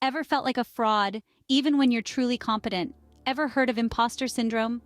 Ever felt like a fraud, even when you're truly competent? Ever heard of imposter syndrome?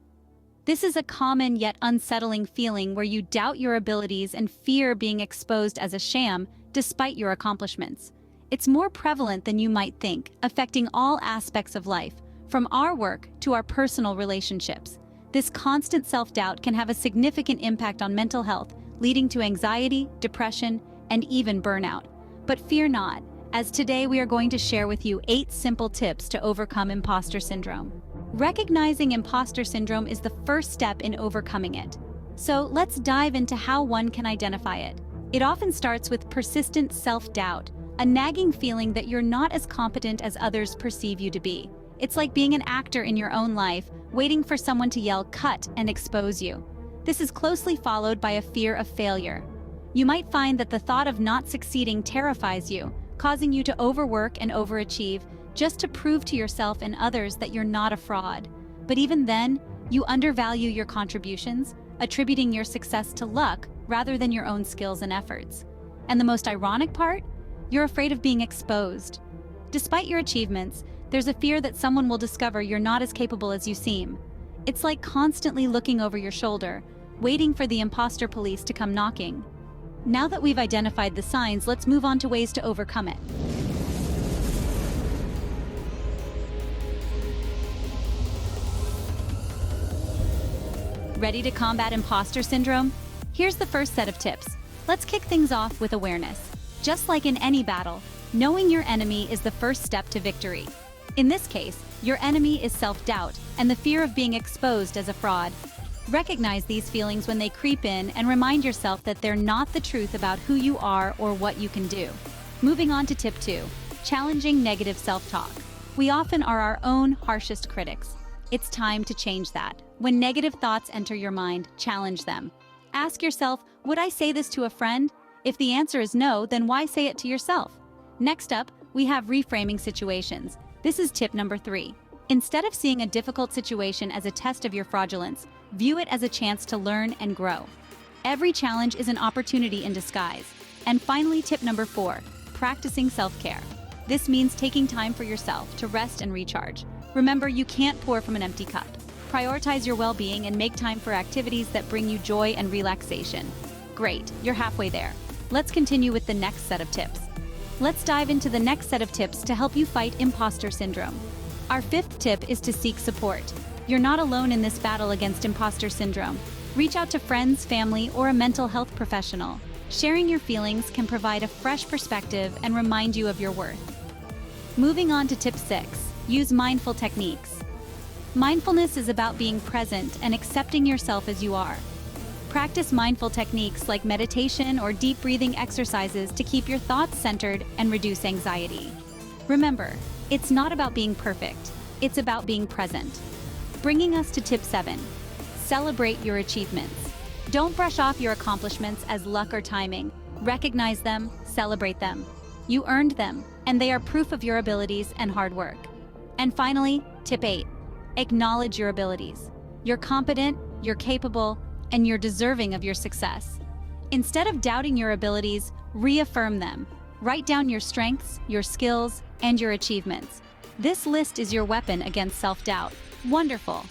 This is a common yet unsettling feeling where you doubt your abilities and fear being exposed as a sham despite your accomplishments. It's more prevalent than you might think, affecting all aspects of life, from our work to our personal relationships. This constant self-doubt can have a significant impact on mental health, leading to anxiety, depression, and even burnout. But fear not, as today we are going to share with you 8 simple tips to overcome imposter syndrome. Recognizing imposter syndrome is the first step in overcoming it. So let's dive into how one can identify it. It often starts with persistent self-doubt, a nagging feeling that you're not as competent as others perceive you to be. It's like being an actor in your own life, waiting for someone to yell "cut" and expose you. This is closely followed by a fear of failure. You might find that the thought of not succeeding terrifies you, causing you to overwork and overachieve just to prove to yourself and others that you're not a fraud. But even then, you undervalue your contributions, attributing your success to luck rather than your own skills and efforts. And the most ironic part? You're afraid of being exposed. Despite your achievements, there's a fear that someone will discover you're not as capable as you seem. It's like constantly looking over your shoulder, waiting for the imposter police to come knocking. Now that we've identified the signs, let's move on to ways to overcome it. Ready to combat imposter syndrome? Here's the first set of tips. Let's kick things off with awareness. Just like in any battle, knowing your enemy is the first step to victory. In this case, your enemy is self-doubt and the fear of being exposed as a fraud. Recognize these feelings when they creep in and remind yourself that they're not the truth about who you are or what you can do. Moving on to tip 2, challenging negative self-talk. We often are our own harshest critics. It's time to change that. When negative thoughts enter your mind, challenge them. Ask yourself, would I say this to a friend? If the answer is no, then why say it to yourself? Next up, we have reframing situations. This is tip number 3. Instead of seeing a difficult situation as a test of your fraudulence, view it as a chance to learn and grow. Every challenge is an opportunity in disguise. And finally, tip number 4, practicing self-care. This means taking time for yourself to rest and recharge. Remember, you can't pour from an empty cup. Prioritize your well-being and make time for activities that bring you joy and relaxation. Great, you're halfway there. Let's continue with the next set of tips. Let's dive into the next set of tips to help you fight imposter syndrome. Our 5th tip is to seek support. You're not alone in this battle against imposter syndrome. Reach out to friends, family, or a mental health professional. Sharing your feelings can provide a fresh perspective and remind you of your worth. Moving on to tip 6, use mindful techniques. Mindfulness is about being present and accepting yourself as you are. Practice mindful techniques like meditation or deep breathing exercises to keep your thoughts centered and reduce anxiety. Remember, it's not about being perfect, it's about being present. Bringing us to tip 7, celebrate your achievements. Don't brush off your accomplishments as luck or timing. Recognize them, celebrate them. You earned them, and they are proof of your abilities and hard work. And finally, tip 8, acknowledge your abilities. You're competent, you're capable, and you're deserving of your success. Instead of doubting your abilities, reaffirm them. Write down your strengths, your skills, and your achievements. This list is your weapon against self-doubt. Wonderful!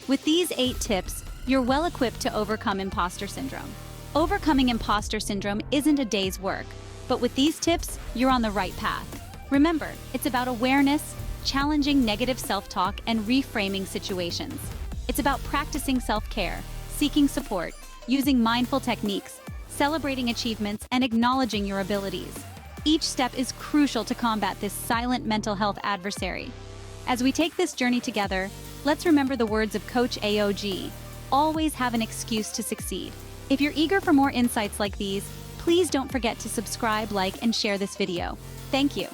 With these 8 tips, you're well equipped to overcome imposter syndrome. Overcoming imposter syndrome isn't a day's work, but with these tips, you're on the right path. Remember, it's about awareness, challenging negative self-talk, and reframing situations. It's about practicing self-care, seeking support, using mindful techniques, celebrating achievements, and acknowledging your abilities. Each step is crucial to combat this silent mental health adversary. As we take this journey together, let's remember the words of Coach AOG, always have an excuse to succeed. If you're eager for more insights like these, please don't forget to subscribe, like, and share this video. Thank you.